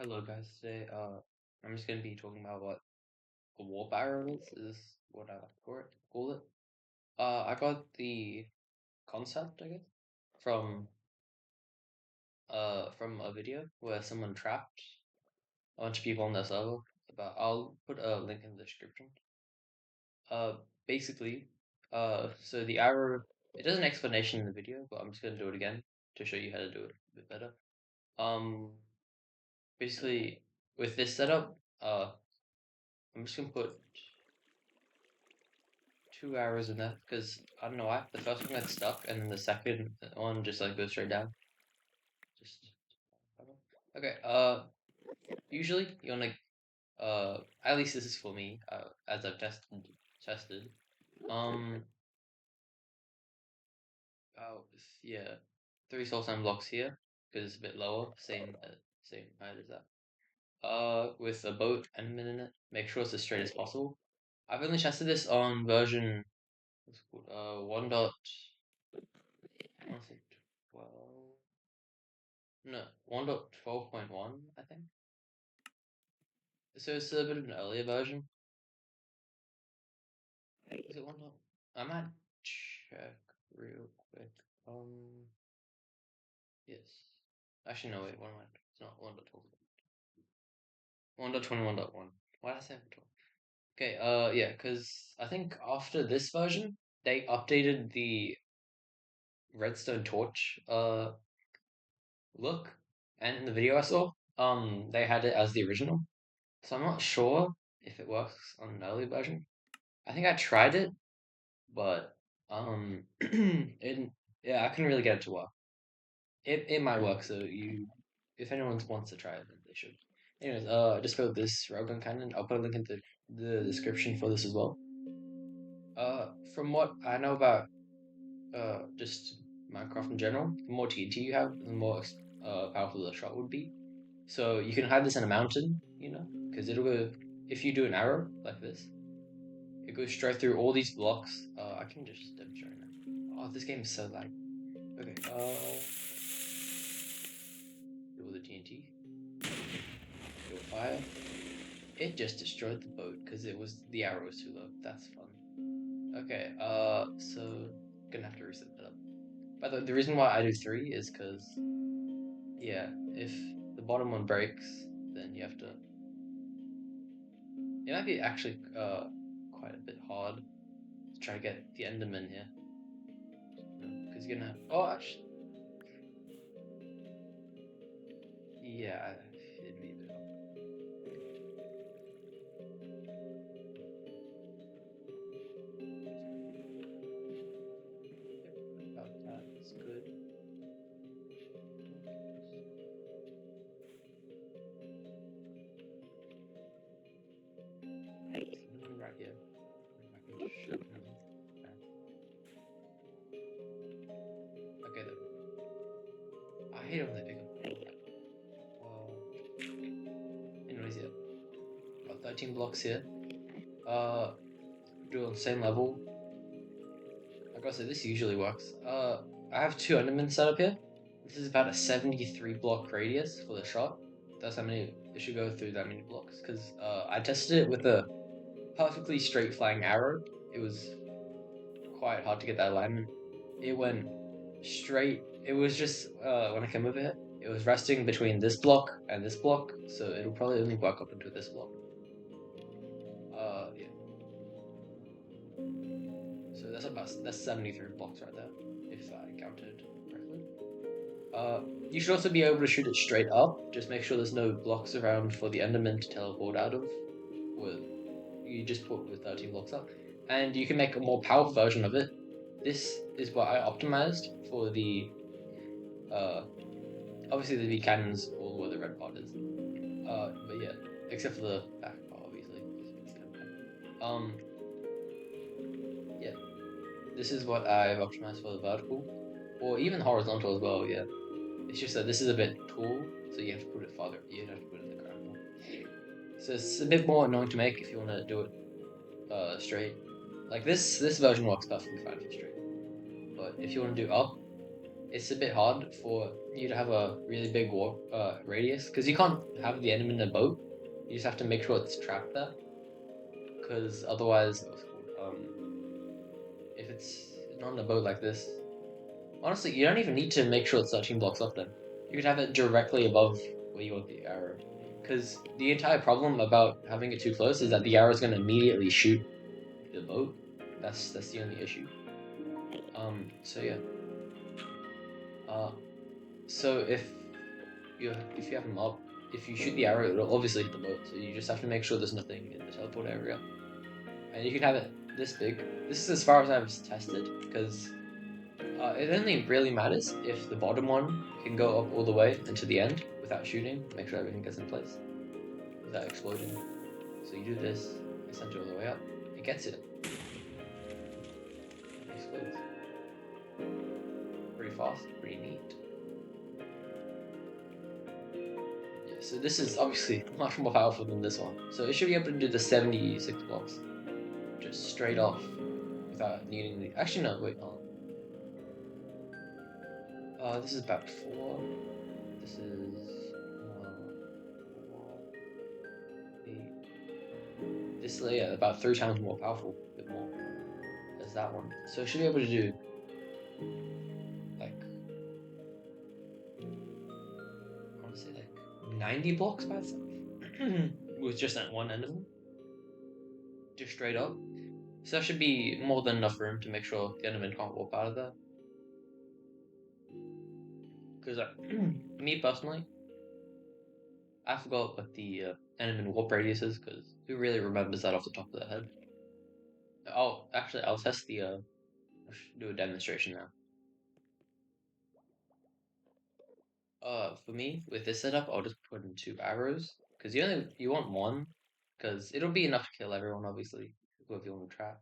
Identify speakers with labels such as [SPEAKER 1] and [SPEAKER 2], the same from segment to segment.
[SPEAKER 1] Hello guys, today I'm just gonna be talking about what a warp arrow is what I like to call it. I got the concept, I guess, from from a video where someone trapped a bunch of people on their server. I'll put a link in the description. Uh basically, so the arrow, it does an explanation in the video, but I'm just gonna do it again to show you how to do it a bit better. Um basically with this setup, I'm just gonna put 2 hours in that because I don't know why. The first one got stuck, and then the second one just like goes straight down. Just okay. Usually you wanna at least this is for me. As I've tested. Um. Oh yeah, 3 soul blocks here because it's a bit lower. Same height as that. With a boat and a in it. Make sure it's as straight as possible. I've only tested this on version what's it called? 1. I want to say 12. No, 1.12.1, I think. So it's a bit of an earlier version. Is it 1. I might check real quick. Yes. Actually, no, wait, what am I? It's not 1.12. 1.21.1. Why did I say 12? Okay, yeah, because I think after this version, they updated the redstone torch, look, and in the video I saw, they had it as the original. So I'm not sure if it works on an early version. I think I tried it, but it yeah, I couldn't really get it to work. It might work, so if anyone wants to try it, then they should. Anyways, I just built this railgun cannon. I'll put a link in the description for this as well. From what I know about just Minecraft in general, the more TNT you have, the more powerful the shot would be. So you can hide this in a mountain, because it'll go if you do an arrow like this. It goes straight through all these blocks. I can just demonstrate now. Oh, this game is so lag. Okay, do the TNT. Do fire. It just destroyed the boat because the arrow was too low. That's fun. Okay, so gonna have to reset that up. By the way, the reason why I do 3 is because, yeah, if the bottom one breaks, then you have to. It might be actually quite a bit hard to try to get the Enderman here. Because you're gonna. Oh, actually. Yeah, it'd be a bit hard. Yep, about that's good. Right here. I can just show them. Okay, then. I hate when they pick up. Anyways, yeah. Got 13 blocks here. Do it on the same level. Like I said, this usually works. I have 2 Endermen set up here. This is about a 73 block radius for the shot. That's how many it should go through that many blocks. Because I tested it with a perfectly straight flying arrow. It was quite hard to get that alignment. It went straight. It was just when I came over here, it was resting between this block and this block, so it'll probably only work up into this block. Yeah. So that's 73 blocks right there, if I counted correctly. You should also be able to shoot it straight up. Just make sure there's no blocks around for the Enderman to teleport out of. With you just put with 13 blocks up, and you can make a more powerful version of it. This is what I optimized for the obviously the V cannons all where the red part is. But yeah, except for the back part, obviously. Um, yeah, this is what I've optimized for the vertical, or even horizontal as well. Yeah, it's just that this is a bit tall, so you have to put it farther. You have to put it in the ground more. So it's a bit more annoying to make if you want to do it straight. Like this version works perfectly fine for straight, but if you want to do up, it's a bit hard for you to have a really big warp radius because you can't have the enemy in a boat. You just have to make sure it's trapped there because otherwise, what's it called? If it's not in a boat like this, honestly, you don't even need to make sure it's 13 blocks off them. You could have it directly above where you want the arrow. Because the entire problem about having it too close is that the arrow is going to immediately shoot the boat. That's the only issue. So yeah. Uh, so if you have them up, if you shoot the arrow, it'll obviously hit the boat. So you just have to make sure there's nothing in the teleport area. And you can have it this big. This is as far as I've tested because it only really matters if the bottom one can go up all the way and to the end without shooting. Make sure everything gets in place without exploding. So you do this, you send it all the way up. It gets it. It explodes. Pretty fast, pretty neat. Yeah, so this is obviously much more powerful than this one. So it should be able to do the 76 blocks just straight off without needing the. Actually, no, wait, hold on. This is about 4. This is. 8. This is yeah, about 3 times more powerful, a bit more. As that one. So it should be able to do like I want to say like 90 blocks by itself with just that one end of them, just straight up. So that should be more than enough room to make sure the enderman can't walk out of there. Because me personally, I forgot what the enderman warp radius is. Because who really remembers that off the top of their head? Oh, actually, I'll test the. I should do a demonstration now. For me, with this setup, I'll just put in 2 arrows because you want one because it'll be enough to kill everyone, obviously, whoever you want to trap.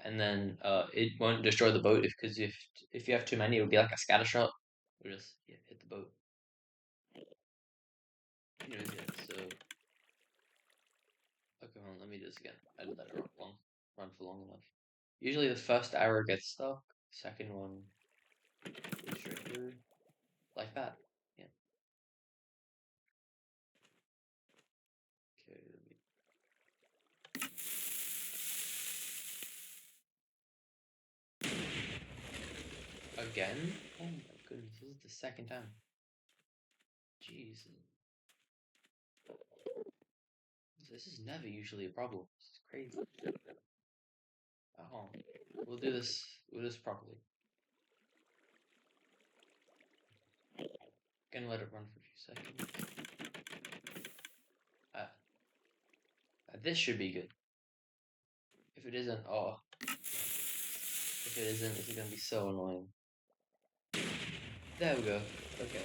[SPEAKER 1] And then it won't destroy the boat because if you have too many, it'll be like a scatter shot. It'll just hit the boat. Anyways, yeah. So okay, hold on, let me do this again. I did let it run for long enough. Usually the first arrow gets stuck. Second one goes straight through like that. Yeah. Okay. Again? Oh my goodness, this is the second time. Jeez. This is never usually a problem. This is crazy. Oh, we'll do this. We'll do this properly. Gonna let it run for a few seconds. Uh, this should be good. If it isn't, oh. If it isn't, this is gonna be so annoying. There we go. Okay.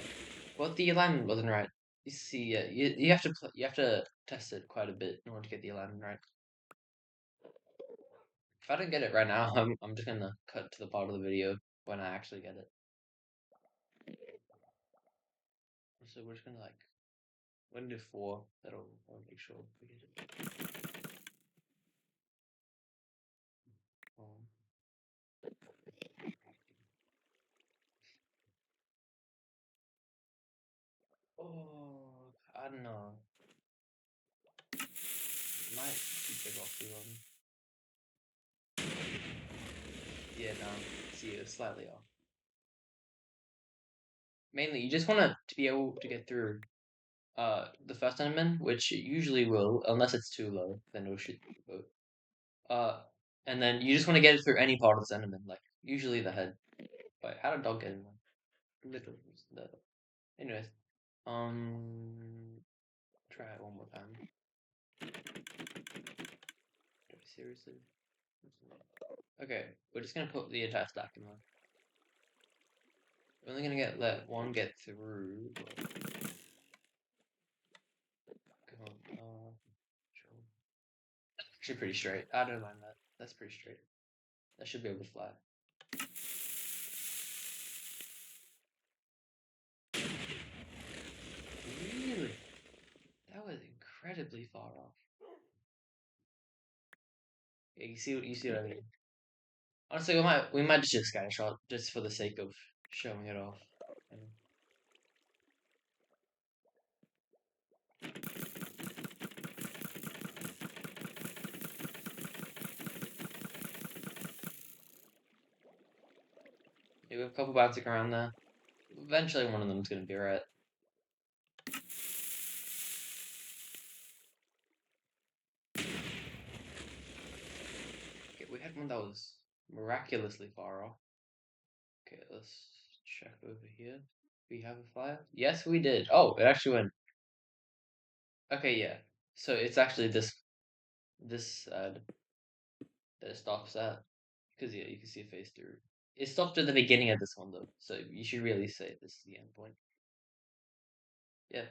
[SPEAKER 1] Well, the alignment wasn't right. You see, you have to you have to test it quite a bit in order to get the alignment right. If I don't get it right now, I'm just gonna cut to the part of the video when I actually get it. So we're just gonna like, we're gonna do 4. That'll make sure we get it. Um, oh, I don't know. It might be big off too long. Yeah, no. See, it's slightly off. Mainly, you just want to be able to get through the first element, which it usually will, unless it's too low, then it'll shoot the boat. And then you just want to get it through any part of this element, like usually the head. But how did dog get in there? Little. Anyways, try it one more time. Seriously? Okay, we're just gonna put the entire stack in there. We're only gonna let one get through. Come on, sure. Actually, pretty straight. I don't mind that. That's pretty straight. That should be able to fly. Really? That was incredibly far off. Yeah, you see what I mean. Honestly, we might just do a scatter shot just for the sake of showing it off. You have a couple bouncing around there. Eventually, one of them's gonna be right. Okay, we had one that was miraculously far off. Okay, let's check over here. We have a flyer? Yes, we did. Oh, it actually went. Okay, yeah. So it's actually this that it stops at. Because yeah, you can see a face through. It stopped at the beginning of this one though, so you should really say this is the end point. Yeah.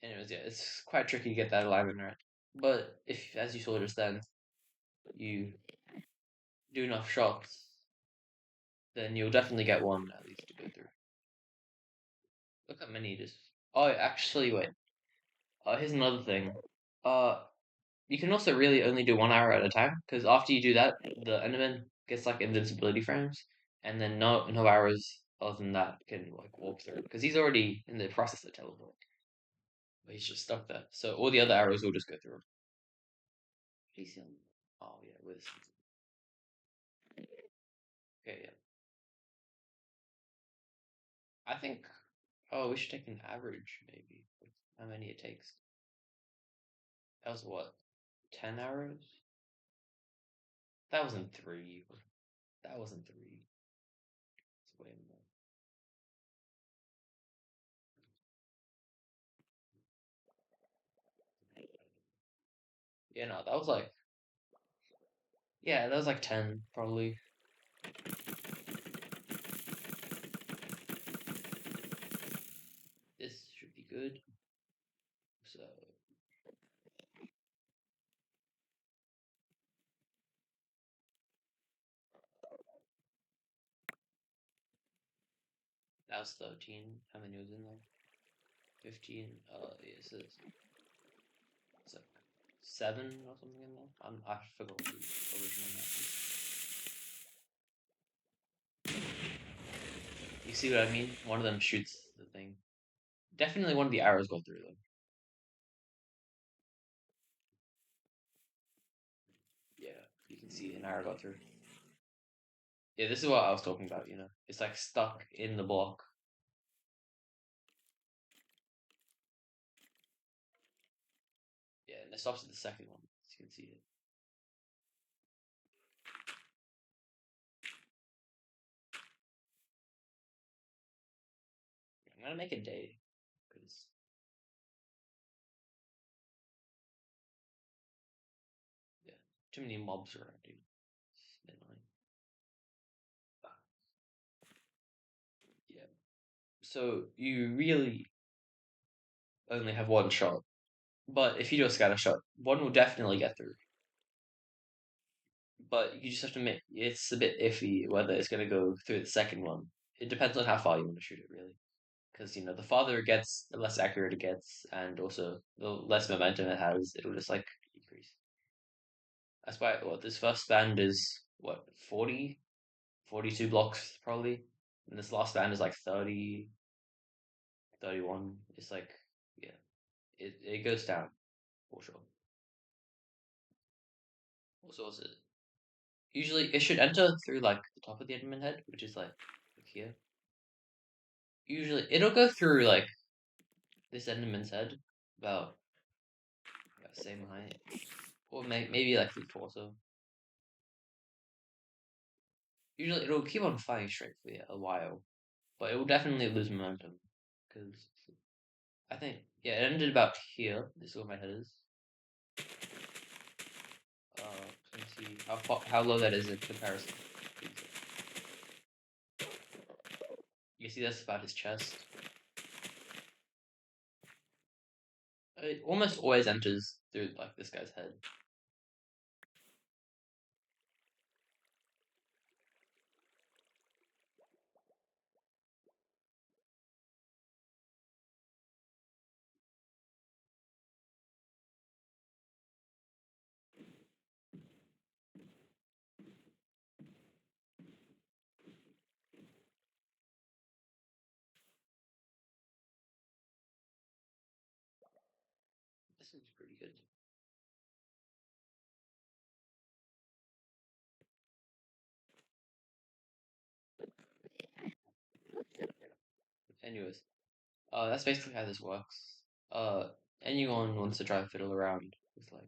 [SPEAKER 1] Anyways, yeah, it's quite tricky to get that alignment right. But if, as you saw just then, you do enough shots, then you'll definitely get one at least to go through. Look how many it is. Oh, actually, wait. Here's another thing. Uh, you can also really only do one arrow at a time, because after you do that, the Enderman gets like invincibility frames, and then no arrows other than that can like warp through, because he's already in the process of teleport. But he's just stuck there. So all the other arrows will just go through him. He's on. Oh yeah, with. Okay, yeah. I think. Oh, we should take an average maybe. How many it takes. That was what? 10 arrows? That wasn't three. That wasn't three. It's way more. Yeah, no, that was like. Yeah, that was like 10 probably. This should be good. So that was 13. How many was in there? 15. Yeah, it says it's like 7 or something in there. I forgot what the original map is. You see what I mean? One of them shoots the thing. Definitely one of the arrows go through them. Yeah, you can see an arrow go through. Yeah, this is what I was talking about, you know. It's like stuck in the block. Yeah, and it stops at the second one, as you can see it. I'm gonna make a day, because yeah, too many mobs around, dude. It's annoying. Yeah. So you really only have one shot. But if you do a scatter shot, one will definitely get through. But you just have to make it's a bit iffy whether it's going to go through the second one. It depends on how far you want to shoot it, really. Because you know, the farther it gets, the less accurate it gets, and also the less momentum it has, it'll just like decrease. That's why what this first band is what 40, 42 blocks probably, and this last band is like 30, 31. It's like yeah, it goes down for sure. Also, was it usually it should enter through like the top of the admin head, which is like here. Usually it'll go through like this Enderman's head about the same height, or maybe like the torso. Usually it'll keep on flying straight for a while, but it will definitely lose momentum because I think yeah it ended about here. This is where my head is. Let's see how low that is in comparison. You see that's about his chest. It almost always enters through like this guy's head. This looks pretty good. Anyways, that's basically how this works. Uh, anyone wants to try to fiddle around with like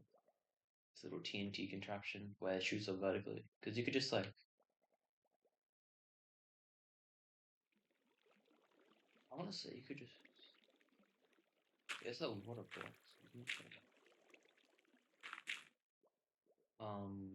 [SPEAKER 1] this little TNT contraption where it shoots up vertically, because you could just like, I want to say you could just, it's a water blocks. Um,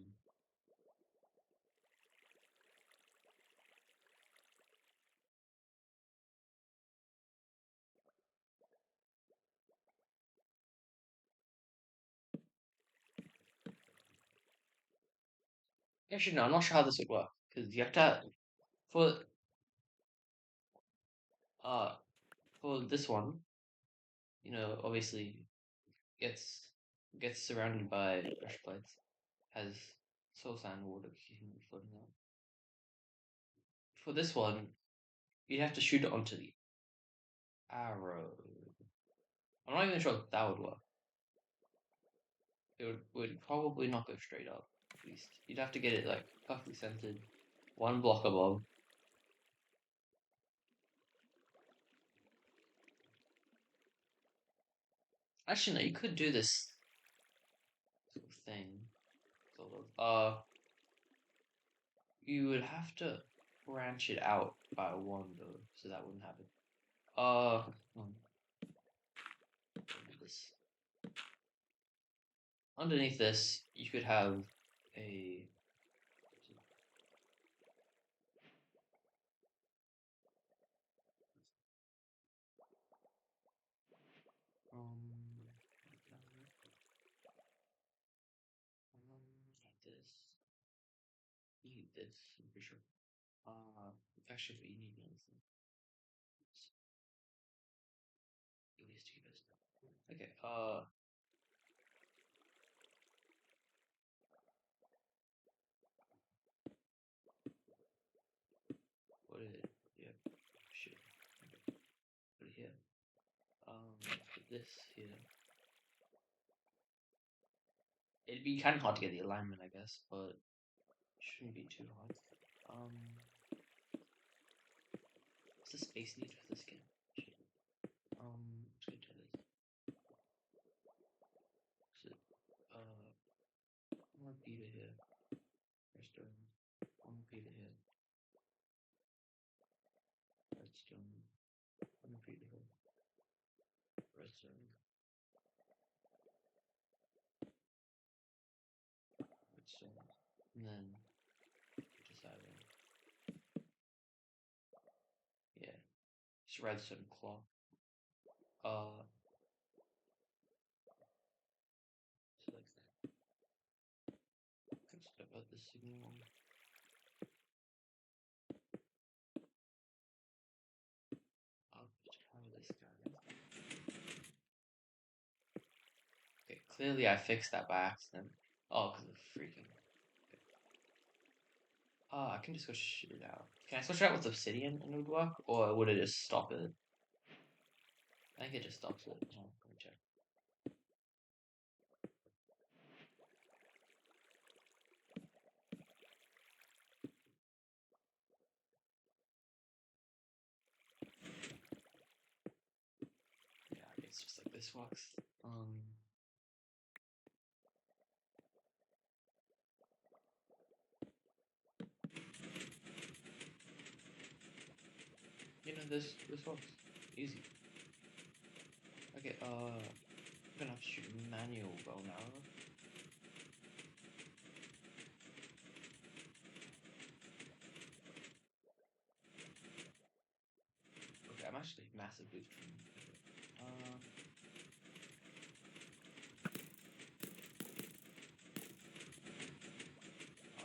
[SPEAKER 1] actually no, I'm not sure how this would work because you have to for uh for this one, obviously gets gets surrounded by pressure plates, has soil sand water floating out. For this one, you'd have to shoot it onto the arrow. I'm not even sure if that would work. It would probably not go straight up, at least. You'd have to get it like perfectly centered, one block above. Actually, no, you could do this sort of thing, sort of. You would have to branch it out by one though, so that wouldn't happen. This. Underneath this, you could have a like this. You need this, I'm pretty sure. Actually, what you need is at least two best. Okay. What is it? Yeah. Shit. Put it here. Put this here. It'd be kind of hard to get the alignment, I guess, but shouldn't be too hard. What's the space need for the skin? Shit. Let's get to this. So, one repeater here. Redstone. One repeater here. Redstone. One repeater here. Redstone. Redstone. And then just add in. Yeah. Just redstone clock. So like that. Let's step out the signal. I'll just power this guy. Okay, clearly I fixed that by accident. Oh, because of freaking. Okay. I can just go shoot it out. Can I switch it out with obsidian and it would work? Or would it just stop it? I think it just stops it. Oh, let me check. Yeah, it's just like this works. This works. Easy. Okay, I'm gonna have to shoot a manual bow and arrow. Okay, I'm actually massively. Oh,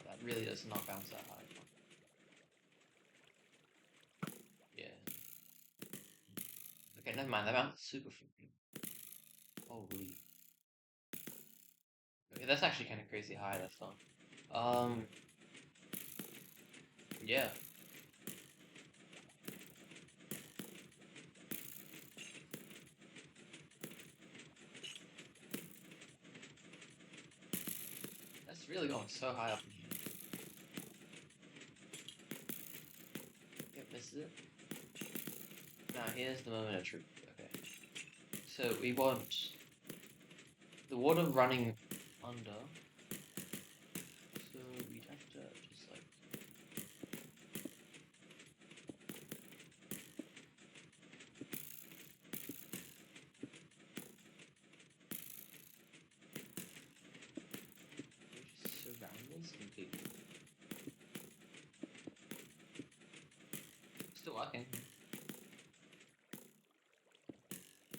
[SPEAKER 1] that really does not bounce that high. Yeah. Okay, never mind. That bounced super freaking. Holy. Okay, that's actually kind of crazy high. That's fun. Yeah. really going so high up in here. Yep, this is it. Now here's the moment of truth. Okay. So we want the water running under. So we'd have to just like just surround this completely. Still working.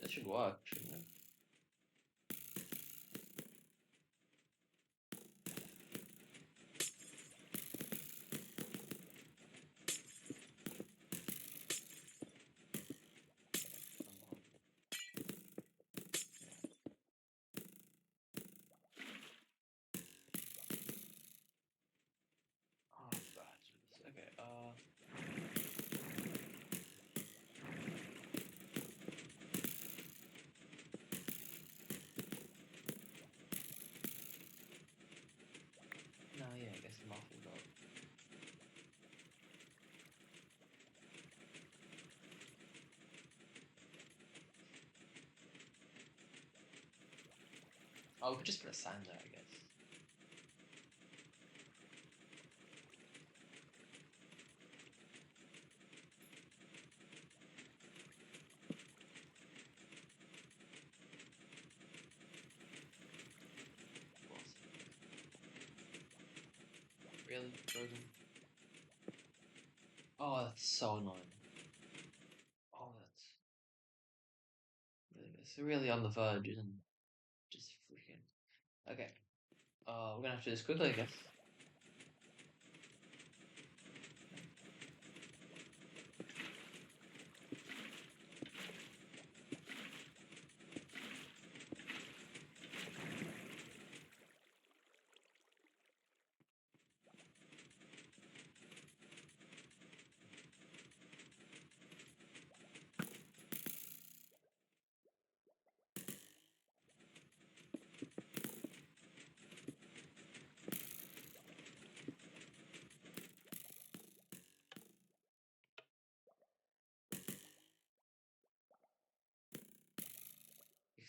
[SPEAKER 1] That should work, shouldn't it? Oh, God. Okay, no, yeah, I guess I'm off as well. Oh, we could just put a sign there, I guess. Really? Frozen? Oh, that's so annoying. Oh, that's really, it's really on the verge, isn't it? Just freaking. Okay. We're gonna have to do this quickly, I guess.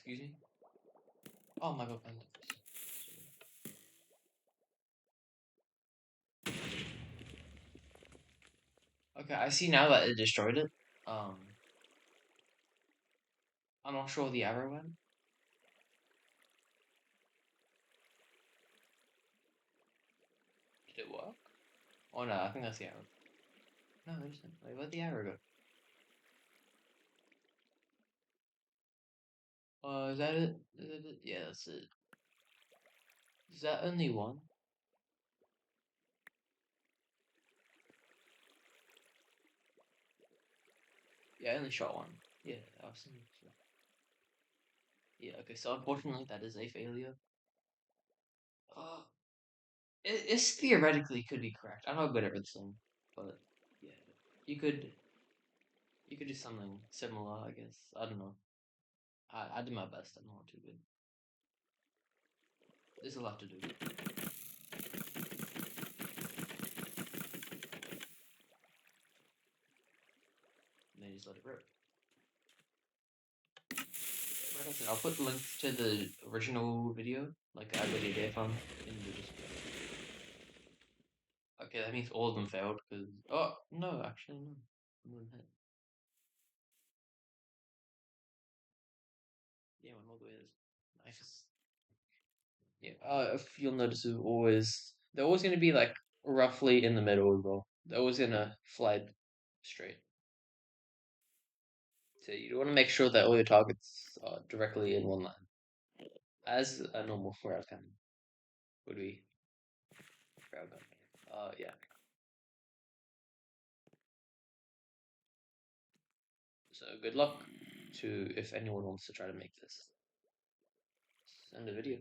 [SPEAKER 1] Excuse me? Oh my god, okay, I see now that it destroyed it. Um, I'm not sure the arrow went. Did it work? Oh no, I think that's the arrow. No, it isn't. Wait, where'd the arrow go? Is that it? Is that it? Yeah, that's it. Is that only one? Yeah, I only shot one. Yeah, I was thinking so. Yeah, okay, so unfortunately that is a failure. Uh, it's theoretically could be correct. I'm not good at everything, but yeah, you could you could do something similar, I guess. I don't know. I did my best. I'm not too good. There's a lot to do. And then you just let it rip. Right after, I'll put the link to the original video, like I really did fun, in the description. Okay, that means all of them failed because oh no, actually no, one hit. Yeah, one all the way is nice. Yeah, if you'll notice, they're always going to be like roughly in the middle as well. They're always going to fly straight. So you want to make sure that all your targets are directly in one line, as a normal rail cannon would be. Railgun. Yeah. So good luck to if anyone wants to try to make this. Send a video.